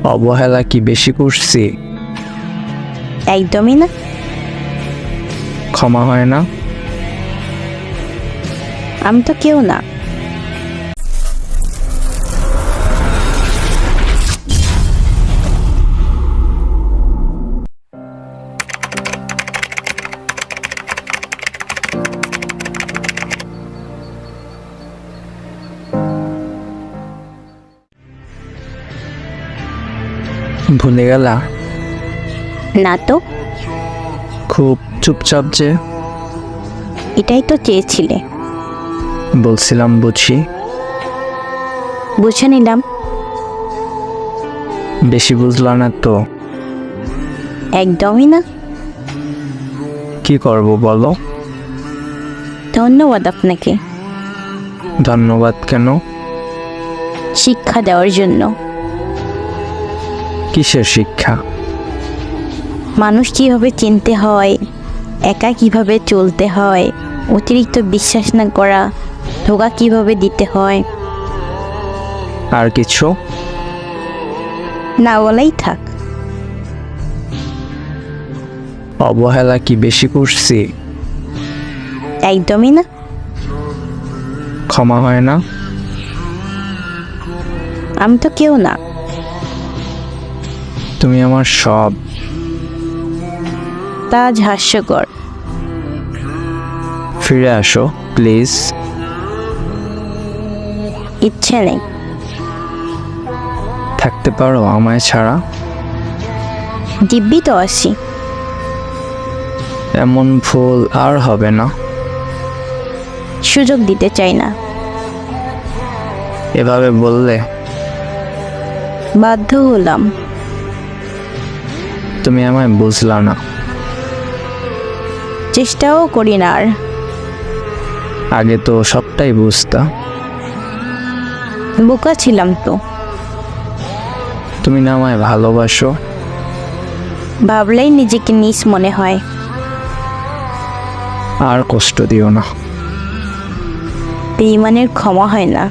অবহেলা কি বেশি করছি? একদমই না। ক্ষমা হয় না? আমি তো কেউ না। ভুলে গেলা? না তো। খুব চুপচাপ যে। এটাই তো চেয়েছিলে। বলছিলাম বুঝি। বুঝে নিলাম। বেশি বুঝলা না তো? একদমই না। কি করব বলো? ধন্যবাদ আপনাকে ধন্যবাদ কেন? শিক্ষা দেওয়ার জন্য। কিসের শিক্ষা? মানুষ কিভাবে চিনতে হয়, একা কিভাবে চলতে হয়, অতিরিক্ত বিশ্বাস না করা, ধোঁকা কিভাবে দিতে হয়। আর কিছু? না বলাই থাক। অবহেলা কি বেশি করছি? একদমই না। ক্ষমা হয় না? আমি তো কেউ না। তুমি আমার সব। তা আজ হাস্যকর। ফিরে আসো প্লিজ। ইচ্ছে নেই। থাকতে পারো আমায় ছাড়া? দিব্যি তো আসি। এমন ভুল আর হবে না। সুযোগ দিতে চাই না। এভাবে বললে? বাধ্য হলাম। তুমি আমায় বুঝলা না। চেষ্টাও করি না আর। আগে তো সবটাই বুঝতা। বোকা ছিলাম তো। তুমি না আমায় ভালোবাসো? ভাবলেই নিজেকে নিস মনে হয়। আর কষ্ট দিও না। বেঈমানের ক্ষমা হয় না।